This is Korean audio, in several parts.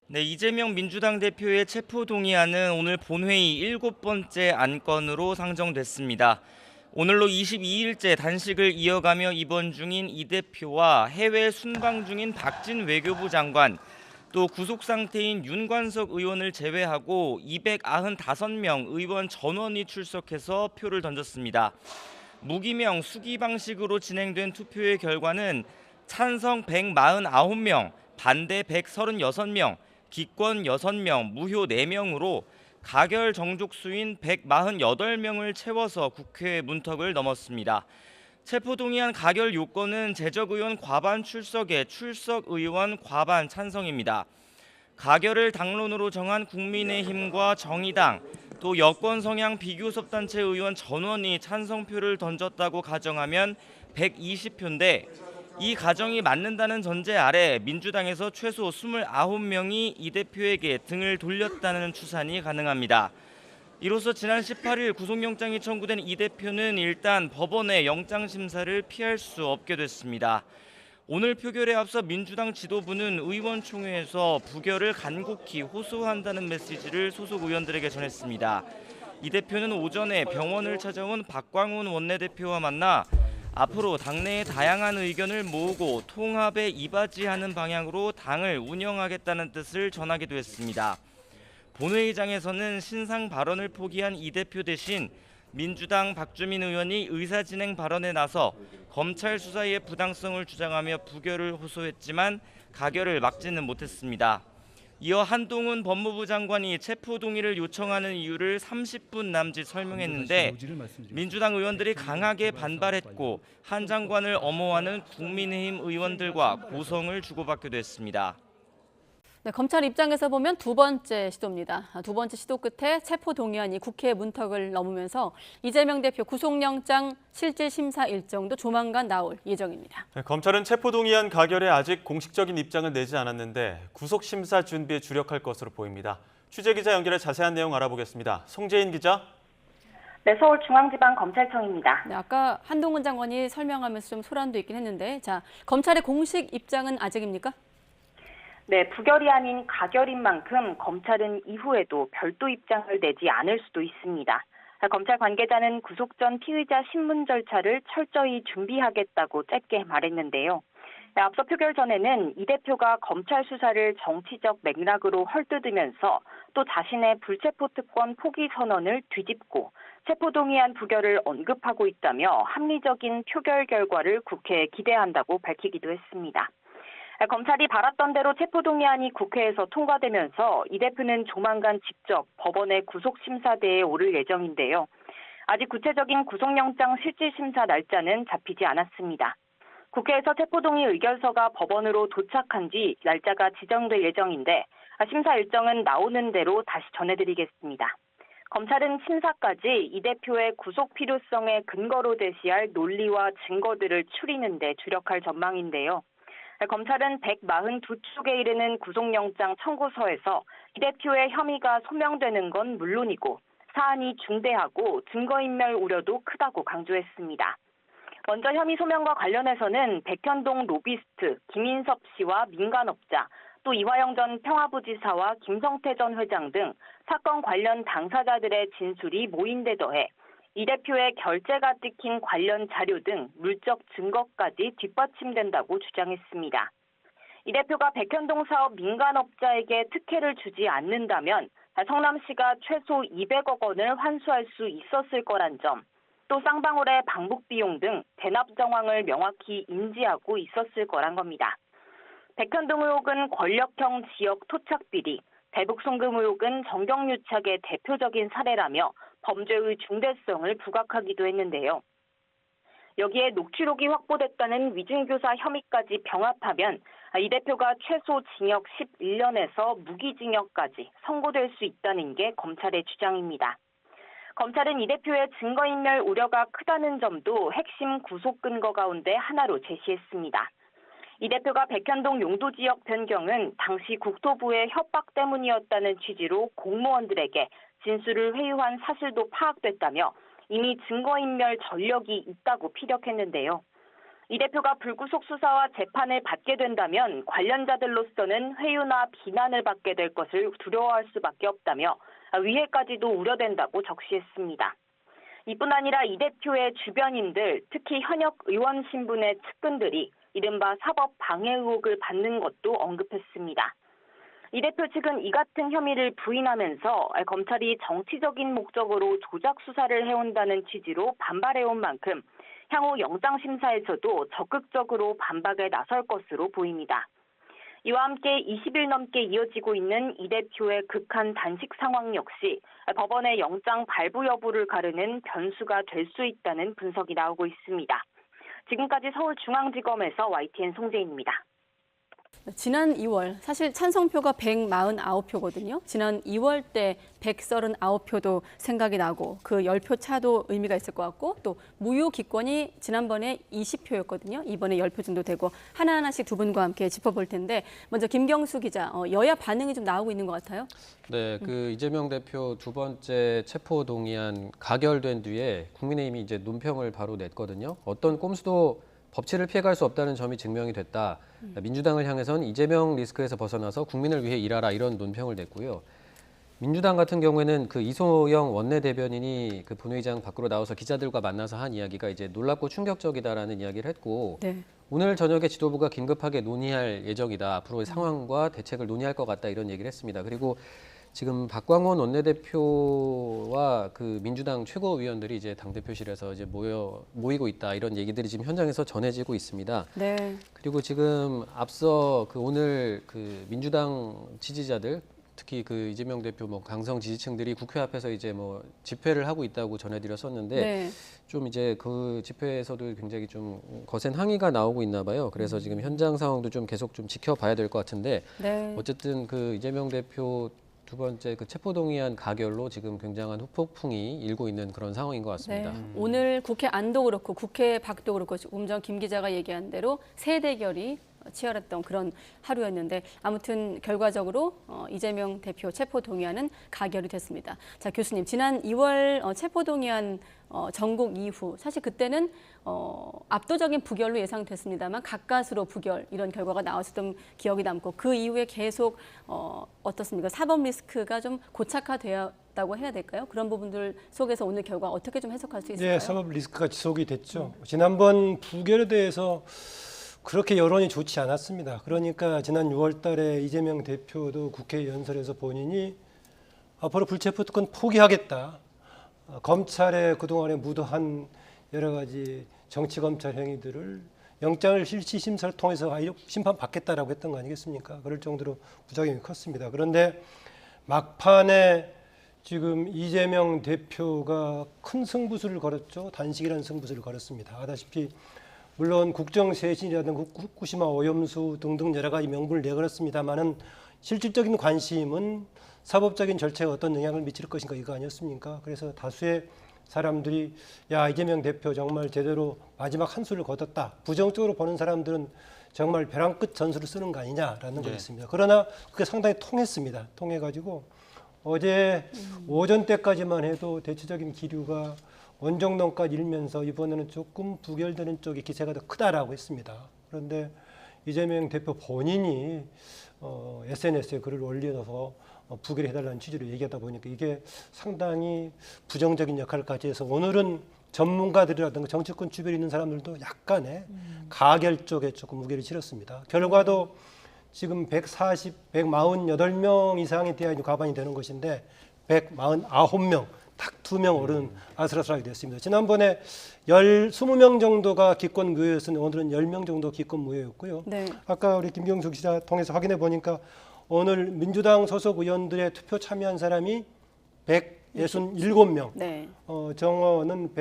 네, 이재명 민주당 대표의 체포동의안은 오늘 본회의 7번째 안건으로 상정됐습니다. 오늘로 22일째 단식을 이어가며 입원 중인 이 대표와 해외 순방 중인 박진 외교부 장관, 또 구속 상태인 윤관석 의원을 제외하고 295명 의원 전원이 출석해서 표를 던졌습니다. 무기명 수기 방식으로 진행된 투표의 결과는 찬성 149명, 반대 136명, 기권 6명, 무효 4명으로 가결 정족수인 148명을 채워서 국회 문턱을 넘었습니다. 체포동의안 가결 요건은 재적의원 과반 출석에 출석의원 과반 찬성입니다. 가결을 당론으로 정한 국민의힘과 정의당, 또 여권 성향 비교섭단체 의원 전원이 찬성표를 던졌다고 가정하면 120표인데 이 가정이 맞는다는 전제 아래 민주당에서 최소 29명이 이 대표에게 등을 돌렸다는 추산이 가능합니다. 이로써 지난 18일 구속영장이 청구된 이 대표는 일단 법원의 영장심사를 피할 수 없게 됐습니다. 오늘 표결에 앞서 민주당 지도부는 의원총회에서 부결을 간곡히 호소한다는 메시지를 소속 의원들에게 전했습니다. 이 대표는 오전에 병원을 찾아온 박광훈 원내대표와 만나 앞으로 당내의 다양한 의견을 모으고 통합에 이바지하는 방향으로 당을 운영하겠다는 뜻을 전하기도 했습니다. 본회의장에서는 신상 발언을 포기한 이 대표 대신 민주당 박주민 의원이 의사진행 발언에 나서 검찰 수사의 부당성을 주장하며 부결을 호소했지만 가결을 막지는 못했습니다. 이어 한동훈 법무부 장관이 체포동의를 요청하는 이유를 30분 남짓 설명했는데 민주당 의원들이 강하게 반발했고 한 장관을 엄호하는 국민의힘 의원들과 고성을 주고받기도 했습니다. 네, 검찰 입장에서 보면 두 번째 시도입니다. 두 번째 시도 끝에 체포동의안이 국회 문턱을 넘으면서 이재명 대표 구속영장 실질심사 일정도 조만간 나올 예정입니다. 네, 검찰은 체포동의안 가결에 아직 공식적인 입장을 내지 않았는데 구속심사 준비에 주력할 것으로 보입니다. 취재기자 연결해 자세한 내용 알아보겠습니다. 송재인 기자. 네, 서울중앙지방검찰청입니다. 네, 아까 한동훈 장관이 설명하면서 좀 소란도 있긴 했는데, 검찰의 공식 입장은 아직입니까? 네, 부결이 아닌 가결인 만큼 검찰은 이후에도 별도 입장을 내지 않을 수도 있습니다. 검찰 관계자는 구속 전 피의자 신문 절차를 철저히 준비하겠다고 짧게 말했는데요. 앞서 표결 전에는 이 대표가 검찰 수사를 정치적 맥락으로 헐뜯으면서 또 자신의 불체포 특권 포기 선언을 뒤집고 체포동의안 부결을 언급하고 있다며 합리적인 표결 결과를 국회에 기대한다고 밝히기도 했습니다. 검찰이 바랐던 대로 체포동의안이 국회에서 통과되면서 이 대표는 조만간 직접 법원의 구속심사대에 오를 예정인데요. 아직 구체적인 구속영장 실질심사 날짜는 잡히지 않았습니다. 국회에서 체포동의 의결서가 법원으로 도착한 뒤 날짜가 지정될 예정인데 심사 일정은 나오는 대로 다시 전해드리겠습니다. 검찰은 심사까지 이 대표의 구속 필요성에 근거로 제시할 논리와 증거들을 추리는 데 주력할 전망인데요. 검찰은 142쪽에 이르는 구속영장 청구서에서 이 대표의 혐의가 소명되는 건 물론이고 사안이 중대하고 증거인멸 우려도 크다고 강조했습니다. 먼저 혐의 소명과 관련해서는 백현동 로비스트, 김인섭 씨와 민간업자, 또 이화영 전 평화부지사와 김성태 전 회장 등 사건 관련 당사자들의 진술이 모인 데 더해 이 대표의 결재가 찍힌 관련 자료 등 물적 증거까지 뒷받침된다고 주장했습니다. 이 대표가 백현동 사업 민간업자에게 특혜를 주지 않는다면 성남시가 최소 200억 원을 환수할 수 있었을 거란 점, 또 쌍방울의 방북 비용 등 대납 정황을 명확히 인지하고 있었을 거란 겁니다. 백현동 의혹은 권력형 지역 토착 비리, 대북 송금 의혹은 정경유착의 대표적인 사례라며 범죄의 중대성을 부각하기도 했는데요. 여기에 녹취록이 확보됐다는 위증교사 혐의까지 병합하면 이 대표가 최소 징역 11년에서 무기징역까지 선고될 수 있다는 게 검찰의 주장입니다. 검찰은 이 대표의 증거인멸 우려가 크다는 점도 핵심 구속 근거 가운데 하나로 제시했습니다. 이 대표가 백현동 용도지역 변경은 당시 국토부의 협박 때문이었다는 취지로 공무원들에게 진술을 회유한 사실도 파악됐다며 이미 증거인멸 전력이 있다고 피력했는데요. 이 대표가 불구속 수사와 재판을 받게 된다면 관련자들로서는 회유나 비난을 받게 될 것을 두려워할 수밖에 없다며 위해까지도 우려된다고 적시했습니다. 이뿐 아니라 이 대표의 주변인들, 특히 현역 의원 신분의 측근들이 이른바 사법 방해 의혹을 받는 것도 언급했습니다. 이 대표 측은 이 같은 혐의를 부인하면서 검찰이 정치적인 목적으로 조작 수사를 해온다는 취지로 반발해온 만큼 향후 영장심사에서도 적극적으로 반박에 나설 것으로 보입니다. 이와 함께 20일 넘게 이어지고 있는 이 대표의 극한 단식 상황 역시 법원의 영장 발부 여부를 가르는 변수가 될 수 있다는 분석이 나오고 있습니다. 지금까지 서울중앙지검에서 YTN 송재인입니다. 지난 2월 사실 찬성표가 149표거든요. 지난 2월 때 139표도 생각이 나고 그 10표 차도 의미가 있을 것 같고 또 무효 기권이 지난번에 20표였거든요. 이번에 10표 정도 되고 하나하나씩 두 분과 함께 짚어볼 텐데 먼저 김경수 기자, 여야 반응이 좀 나오고 있는 것 같아요. 네, 그 이재명 대표 두 번째 체포 동의안 가결된 뒤에 국민의힘이 이제 논평을 바로 냈거든요. 어떤 꼼수도 법치를 피해갈 수 없다는 점이 증명이 됐다. 민주당을 향해선 이재명 리스크에서 벗어나서 국민을 위해 일하라 이런 논평을 냈고요. 민주당 같은 경우에는 그 이소영 원내대변인이 그 본회의장 밖으로 나와서 기자들과 만나서 한 이야기가 이제 놀랍고 충격적이다라는 이야기를 했고 네. 오늘 저녁에 지도부가 긴급하게 논의할 예정이다. 앞으로의 상황과 대책을 논의할 것 같다 이런 얘기를 했습니다. 그리고 지금 박광원 원내대표와 그 민주당 최고위원들이 이제 당대표실에서 이제 모이고 있다 이런 얘기들이 지금 현장에서 전해지고 있습니다. 네. 그리고 지금 앞서 그 오늘 그 민주당 지지자들 특히 그 이재명 대표 뭐 강성 지지층들이 국회 앞에서 이제 뭐 집회를 하고 있다고 전해드렸었는데 네. 좀 이제 그 집회에서도 굉장히 좀 거센 항의가 나오고 있나 봐요. 그래서 지금 현장 상황도 좀 계속 좀 지켜봐야 될 것 같은데 네. 어쨌든 그 이재명 대표 두 번째 그 체포동의안 가결로 지금 굉장한 후폭풍이 일고 있는 그런 상황인 것 같습니다. 네. 오늘 국회 안도 그렇고 국회 밖도 그렇고 조금 전 김 기자가 얘기한 대로 새 대결이 치열했던 그런 하루였는데 아무튼 결과적으로 이재명 대표 체포동의안은 가결이 됐습니다. 자, 교수님, 지난 2월 체포동의안 전국 이후 사실 그때는 압도적인 부결로 예상됐습니다만 가까스로 부결 이런 결과가 나왔었던 기억이 남고 그 이후에 계속 어떻습니까? 사법 리스크가 좀 고착화되었다고 해야 될까요? 그런 부분들 속에서 오늘 결과 어떻게 좀 해석할 수 있을까요? 네, 사법 리스크가 지속이 됐죠. 지난번 부결에 대해서 그렇게 여론이 좋지 않았습니다. 그러니까 지난 6월 달에 이재명 대표도 국회 연설에서 본인이 앞으로 불체포 특권 포기하겠다. 검찰의 그동안에 무도한 여러 가지 정치검찰 행위들을 영장을 실시 심사를 통해서 심판받겠다라고 했던 거 아니겠습니까? 그럴 정도로 부작용이 컸습니다. 그런데 막판에 지금 이재명 대표가 큰 승부수를 걸었죠. 단식이라는 승부수를 걸었습니다. 아다시피 물론 국정쇄신이라든가 후쿠시마 오염수 등등 여러 가지 명분을 내걸었습니다만은 실질적인 관심은 사법적인 절차에 어떤 영향을 미칠 것인가 이거 아니었습니까? 그래서 다수의 사람들이 야 이재명 대표 정말 제대로 마지막 한 수를 거뒀다. 부정적으로 보는 사람들은 정말 벼랑 끝 전술을 쓰는 거 아니냐라는 거였습니다. 그러나 그게 상당히 통했습니다. 통해가지고 어제 오전 때까지만 해도 대체적인 기류가 원정론까지 일면서 이번에는 조금 부결되는 쪽의 기세가 더 크다라고 했습니다. 그런데 이재명 대표 본인이 SNS에 글을 올려서 부결해달라는 취지로 얘기하다 보니까 이게 상당히 부정적인 역할까지 해서 오늘은 전문가들이라든가 정치권 주변에 있는 사람들도 약간의 가결 쪽에 조금 무게를 실었습니다. 결과도 지금 148명 이상에 대한 과반이 되는 것인데 149명 딱 2명 오른 아슬아슬하게 됐습니다. 지난번에 20명 정도가 기권 무효였었는데 오늘은 10명 정도 기권 무효였고요. 네. 아까 우리 김경수 기자 통해서 확인해 보니까 오늘 민주당 소속 의원들의 투표 참여한 사람이 167명, 네. 정원은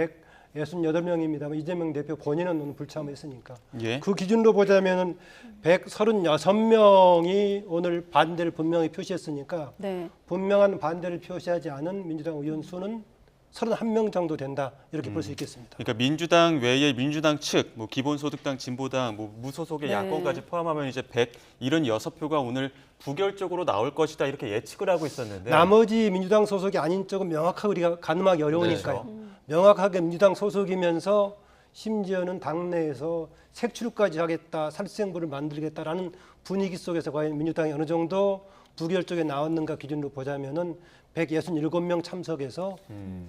168명입니다만 이재명 대표 본인은 오늘 불참했으니까 예. 그 기준으로 보자면 136명이 오늘 반대를 분명히 표시했으니까 네. 분명한 반대를 표시하지 않은 민주당 의원 수는 31명 정도 된다 이렇게 볼 수 있겠습니다. 그러니까 민주당 외에 민주당 측, 뭐 기본소득당, 진보당, 뭐 무소속의 네. 야권까지 포함하면 이제 176표가 오늘 부결적으로 나올 것이다 이렇게 예측을 하고 있었는데 나머지 민주당 소속이 아닌 쪽은 명확하게 우리가 가늠하기 어려우니까요. 명확하게 민주당 소속이면서 심지어는 당내에서 색출까지 하겠다, 살생부를 만들겠다라는 분위기 속에서 과연 민주당이 어느 정도 부결 쪽에 나왔는가 기준으로 보자면은 167명 참석해서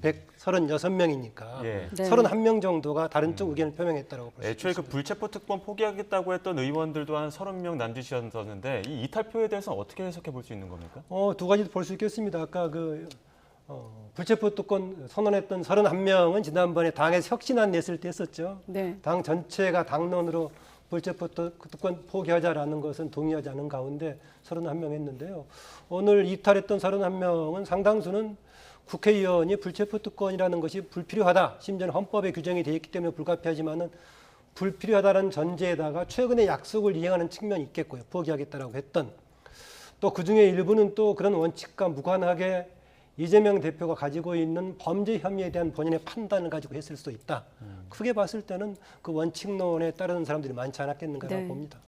136명이니까 예. 네. 31명 정도가 다른 쪽 의견을 표명했다라고 볼 수 있습니다. 애초에 그 불체포 특권 포기하겠다고 했던 의원들도 한 30명 남짓이었는데 이 이탈표에 대해서는 어떻게 해석해 볼 수 있는 겁니까? 두 가지 볼 수 있겠습니다. 아까 불체포 특권 선언했던 31명은 지난번에 당에서 혁신안 냈을 때 했었죠. 네. 당 전체가 당론으로 불체포 특권 포기하자라는 것은 동의하지 않은 가운데 31명 했는데요. 오늘 이탈했던 31명은 상당수는 국회의원이 불체포 특권이라는 것이 불필요하다. 심지어는 헌법에 규정이 되어 있기 때문에 불가피하지만은 불필요하다는 전제에다가 최근에 약속을 이행하는 측면이 있겠고요. 포기하겠다라고 했던. 또 그중에 일부는 또 그런 원칙과 무관하게 이재명 대표가 가지고 있는 범죄 혐의에 대한 본인의 판단을 가지고 했을 수도 있다. 크게 봤을 때는 그 원칙론에 따르는 사람들이 많지 않았겠는가라고 네. 봅니다.